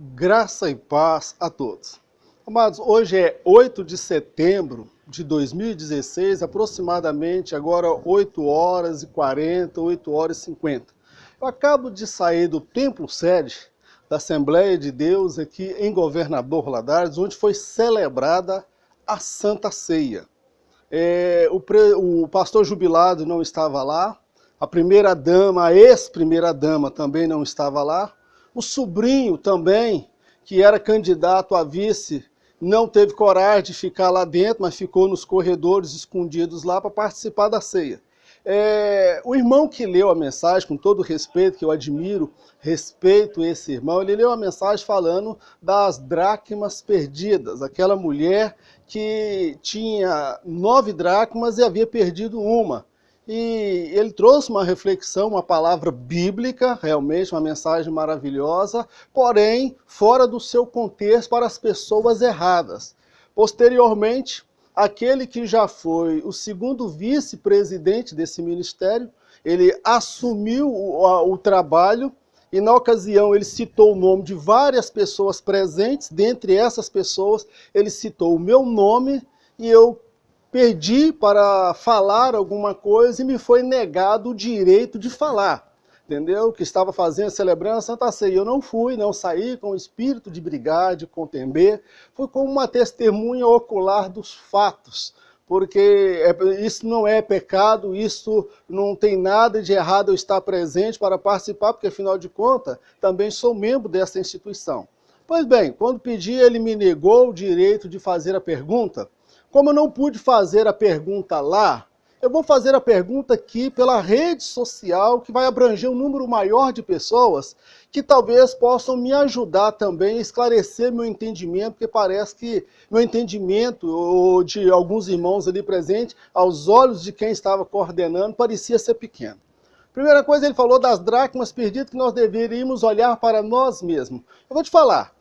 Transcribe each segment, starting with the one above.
Graça e paz a todos. Amados, hoje é 8 de setembro de 2016, aproximadamente agora 8 horas e 40, 8 horas e 50. Eu acabo de sair do templo sede da Assembleia de Deus aqui em Governador Valadares, onde foi celebrada a Santa Ceia. O pastor jubilado não estava lá, a primeira-dama, a ex-primeira-dama também não estava lá, o sobrinho também, que era candidato a vice, não teve coragem de ficar lá dentro, mas ficou nos corredores escondidos lá para participar da ceia. O irmão que leu a mensagem, com todo o respeito, que eu admiro, respeito esse irmão, ele leu a mensagem falando das dracmas perdidas, aquela mulher que tinha 9 dracmas e havia perdido uma. E ele trouxe uma reflexão, uma palavra bíblica, realmente uma mensagem maravilhosa, porém fora do seu contexto para as pessoas erradas. Posteriormente, aquele que já foi o segundo vice-presidente desse ministério, ele assumiu o trabalho e na ocasião ele citou o nome de várias pessoas presentes, dentre essas pessoas ele citou o meu nome e eu pedi para falar alguma coisa e me foi negado o direito de falar, entendeu? Que estava fazendo, celebrando a Santa Ceia. Eu não fui, não saí com o espírito de brigar, de contender, fui como uma testemunha ocular dos fatos, porque isso não é pecado, isso não tem nada de errado eu estar presente para participar, porque afinal de contas, também sou membro dessa instituição. Pois bem, quando pedi, ele me negou o direito de fazer a pergunta. Como eu não pude fazer a pergunta lá, eu vou fazer a pergunta aqui pela rede social, que vai abranger um número maior de pessoas, que talvez possam me ajudar também a esclarecer meu entendimento, porque parece que meu entendimento, ou de alguns irmãos ali presentes, aos olhos de quem estava coordenando, parecia ser pequeno. Primeira coisa, ele falou das dracmas perdidas, que nós deveríamos olhar para nós mesmos. Eu vou te falar,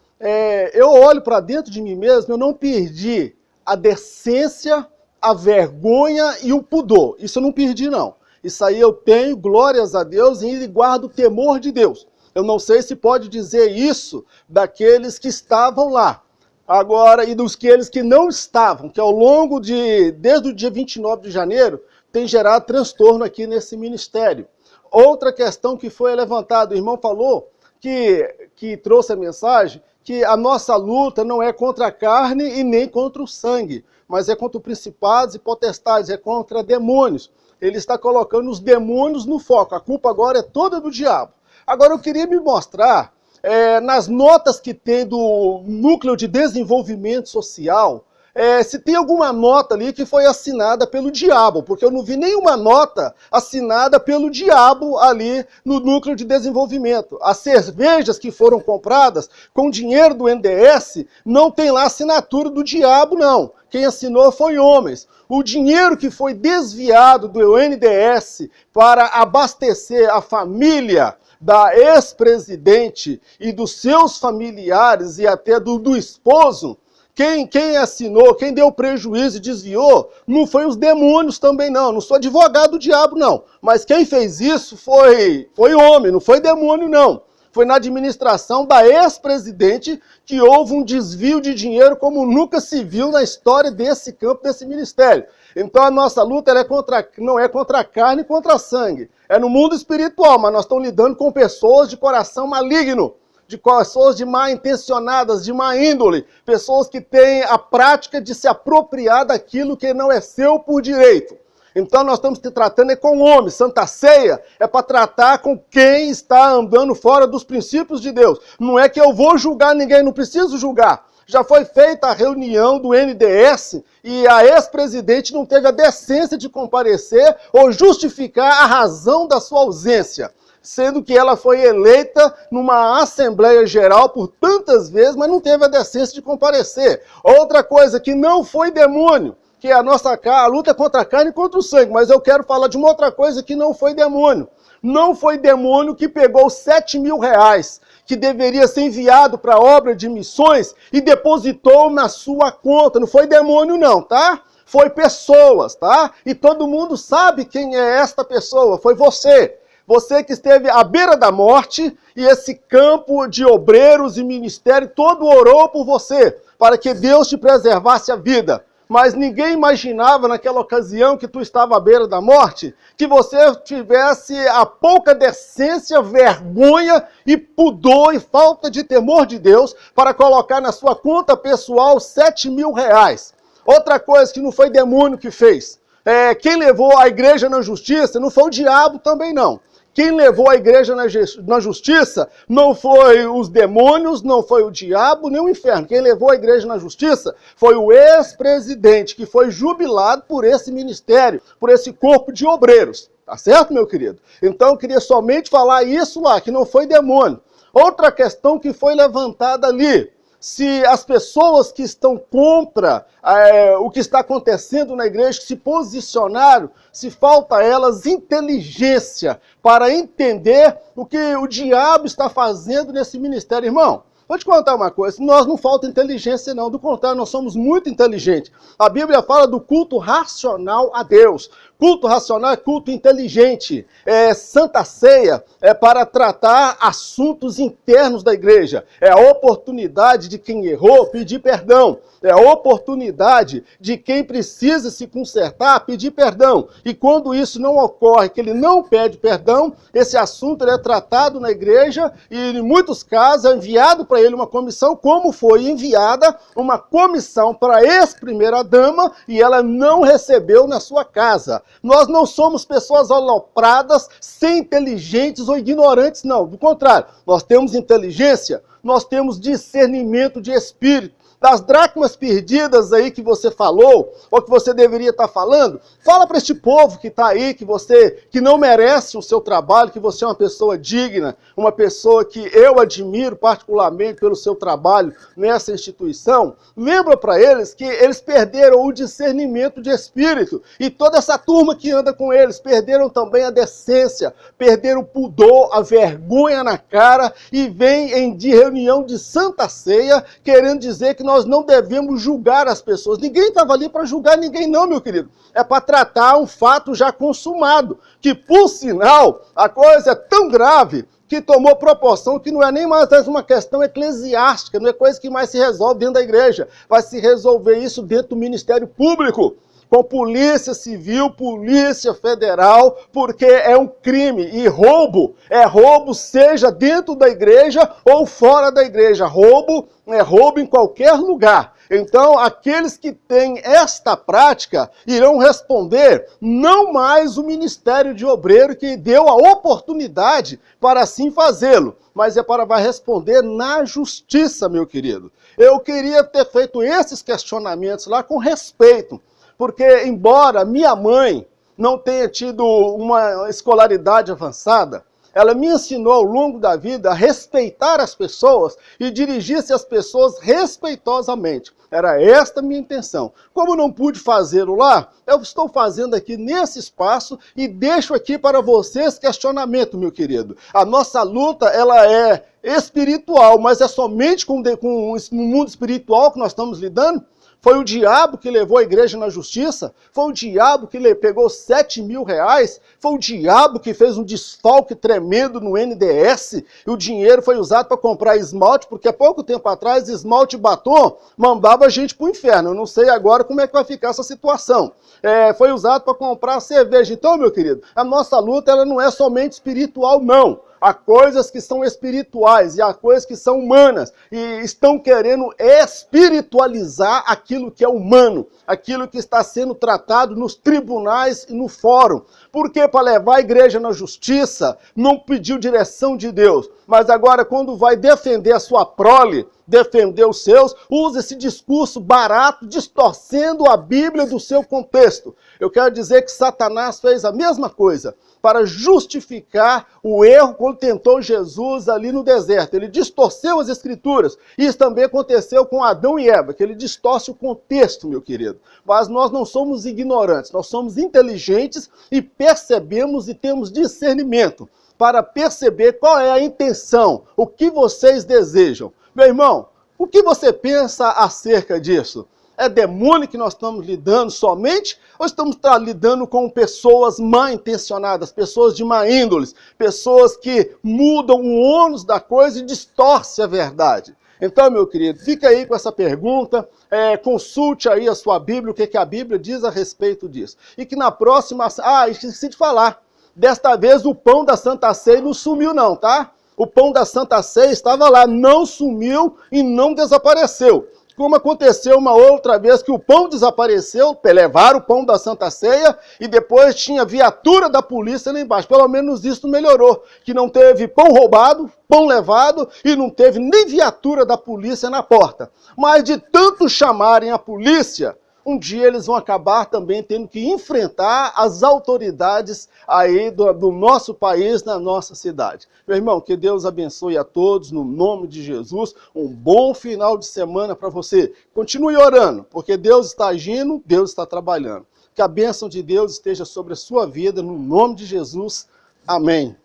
eu olho para dentro de mim mesmo, eu não perdi a decência, a vergonha e o pudor. Isso eu não perdi, não. Isso aí eu tenho, glórias a Deus, e guardo o temor de Deus. Eu não sei se pode dizer isso daqueles que estavam lá. Agora, e dos que não estavam, que ao longo desde o dia 29 de janeiro, tem gerado transtorno aqui nesse ministério. Outra questão que foi levantada, o irmão falou, que trouxe a mensagem, que a nossa luta não é contra a carne e nem contra o sangue, mas é contra principados e potestades, é contra demônios. Ele está colocando os demônios no foco, a culpa agora é toda do diabo. Agora eu queria me mostrar, nas notas que tem do Núcleo de Desenvolvimento Social, se tem alguma nota ali que foi assinada pelo diabo, porque eu não vi nenhuma nota assinada pelo diabo ali no Núcleo de Desenvolvimento. As cervejas que foram compradas com dinheiro do NDS não tem lá assinatura do diabo, não. Quem assinou foi homens. O dinheiro que foi desviado do NDS para abastecer a família da ex-presidente e dos seus familiares e até do esposo, quem assinou, quem deu prejuízo e desviou, não foi os demônios também não, não sou advogado do diabo não, mas quem fez isso foi homem, não foi demônio não. Foi na administração da ex-presidente que houve um desvio de dinheiro como nunca se viu na história desse campo, desse ministério. Então a nossa luta não é contra a carne e contra a sangue, é no mundo espiritual, mas nós estamos lidando com pessoas de coração maligno, de pessoas de má intencionadas, de má índole, pessoas que têm a prática de se apropriar daquilo que não é seu por direito. Então nós estamos tratando com homens. Santa Ceia é para tratar com quem está andando fora dos princípios de Deus. Não é que eu vou julgar ninguém, não preciso julgar. Já foi feita a reunião do NDS e a ex-presidente não teve a decência de comparecer ou justificar a razão da sua ausência, sendo que ela foi eleita numa Assembleia Geral por tantas vezes, mas não teve a decência de comparecer. Outra coisa que não foi demônio, que a luta é contra a carne e contra o sangue, mas eu quero falar de uma outra coisa que não foi demônio. Não foi demônio que pegou 7 mil reais, que deveria ser enviado para a obra de missões e depositou na sua conta. Não foi demônio não, tá? Foi pessoas, tá? E todo mundo sabe quem é esta pessoa, foi você. Você que esteve à beira da morte e esse campo de obreiros e ministério todo orou por você, para que Deus te preservasse a vida. Mas ninguém imaginava naquela ocasião que tu estava à beira da morte, que você tivesse a pouca decência, vergonha e pudor e falta de temor de Deus para colocar na sua conta pessoal 7 mil reais. Outra coisa que não foi demônio que fez. Quem levou a igreja na justiça não foi o diabo também não. Quem levou a igreja na justiça não foi os demônios, não foi o diabo, nem o inferno. Quem levou a igreja na justiça foi o ex-presidente, que foi jubilado por esse ministério, por esse corpo de obreiros. Tá certo, meu querido? Então eu queria somente falar isso lá, que não foi demônio. Outra questão que foi levantada ali. Se as pessoas que estão contra o que está acontecendo na igreja, que se posicionaram, se falta a elas inteligência para entender o que o diabo está fazendo nesse ministério. Irmão, vou te contar uma coisa, nós não falta inteligência não, do contrário, nós somos muito inteligentes. A Bíblia fala do culto racional a Deus. Culto racional é culto inteligente. Santa Ceia é para tratar assuntos internos da igreja. É a oportunidade de quem errou pedir perdão. É a oportunidade de quem precisa se consertar pedir perdão. E quando isso não ocorre, que ele não pede perdão, esse assunto ele é tratado na igreja e em muitos casos é enviado para ele uma comissão, como foi enviada uma comissão para a ex-primeira-dama e ela não recebeu na sua casa. Nós não somos pessoas alopradas, sem inteligentes ou ignorantes, não. Do contrário, nós temos inteligência, nós temos discernimento de espírito. Das dracmas perdidas aí que você falou, ou que você deveria estar falando, fala para este povo que está aí, que não merece o seu trabalho, que você é uma pessoa digna, uma pessoa que eu admiro particularmente pelo seu trabalho nessa instituição. Lembra para eles que eles perderam o discernimento de espírito, e toda essa turma que anda com eles perderam também a decência, perderam o pudor, a vergonha na cara, e vem de reunião de Santa Ceia, querendo dizer que nós não devemos julgar as pessoas. Ninguém estava ali para julgar ninguém não, meu querido. É para tratar um fato já consumado, que por sinal, a coisa é tão grave que tomou proporção que não é nem mais uma questão eclesiástica, não é coisa que mais se resolve dentro da igreja. Vai se resolver isso dentro do Ministério Público, com polícia civil, polícia federal, porque é um crime. E roubo é roubo, seja dentro da igreja ou fora da igreja. Roubo é roubo em qualquer lugar. Então, aqueles que têm esta prática irão responder não mais o Ministério de Obreiro que deu a oportunidade para assim fazê-lo, mas vai responder na justiça, meu querido. Eu queria ter feito esses questionamentos lá com respeito, porque embora minha mãe não tenha tido uma escolaridade avançada, ela me ensinou ao longo da vida a respeitar as pessoas e dirigir-se às pessoas respeitosamente. Era esta a minha intenção. Como não pude fazê-lo lá, eu estou fazendo aqui nesse espaço e deixo aqui para vocês questionamento, meu querido. A nossa luta, ela é espiritual, mas é somente com o mundo espiritual que nós estamos lidando? Foi o diabo que levou a igreja na justiça? Foi o diabo que pegou 7 mil reais? Foi o diabo que fez um desfalque tremendo no NDS? E o dinheiro foi usado para comprar esmalte, porque há pouco tempo atrás esmalte e batom mandava a gente para o inferno. Eu não sei agora como é que vai ficar essa situação. Foi usado para comprar cerveja. Então, meu querido, a nossa luta ela não é somente espiritual, não. Há coisas que são espirituais e há coisas que são humanas e estão querendo espiritualizar aquilo que é humano, aquilo que está sendo tratado nos tribunais e no fórum. Porque para levar a igreja na justiça não pediu direção de Deus, mas agora quando vai defender a sua prole, defender os seus, usa esse discurso barato, distorcendo a Bíblia do seu contexto. Eu quero dizer que Satanás fez a mesma coisa para justificar o erro quando tentou Jesus ali no deserto. Ele distorceu as escrituras. Isso também aconteceu com Adão e Eva, que ele distorce o contexto, meu querido. Mas nós não somos ignorantes, nós somos inteligentes e percebemos e temos discernimento para perceber qual é a intenção, o que vocês desejam. Meu irmão, o que você pensa acerca disso? É demônio que nós estamos lidando somente? Ou estamos lidando com pessoas mal intencionadas, pessoas de má índole, pessoas que mudam o ônus da coisa e distorcem a verdade? Então, meu querido, fica aí com essa pergunta, consulte aí a sua Bíblia, o que a Bíblia diz a respeito disso. E que na próxima... esqueci de falar. Desta vez o pão da Santa Ceia não sumiu não, tá? O pão da Santa Ceia estava lá, não sumiu e não desapareceu. Como aconteceu uma outra vez que o pão desapareceu, levaram o pão da Santa Ceia e depois tinha viatura da polícia lá embaixo. Pelo menos isso melhorou, que não teve pão roubado, pão levado e não teve nem viatura da polícia na porta. Mas de tanto chamarem a polícia, um dia eles vão acabar também tendo que enfrentar as autoridades aí do nosso país, na nossa cidade. Meu irmão, que Deus abençoe a todos, no nome de Jesus. Um bom final de semana para você. Continue orando, porque Deus está agindo, Deus está trabalhando. Que a bênção de Deus esteja sobre a sua vida, no nome de Jesus. Amém.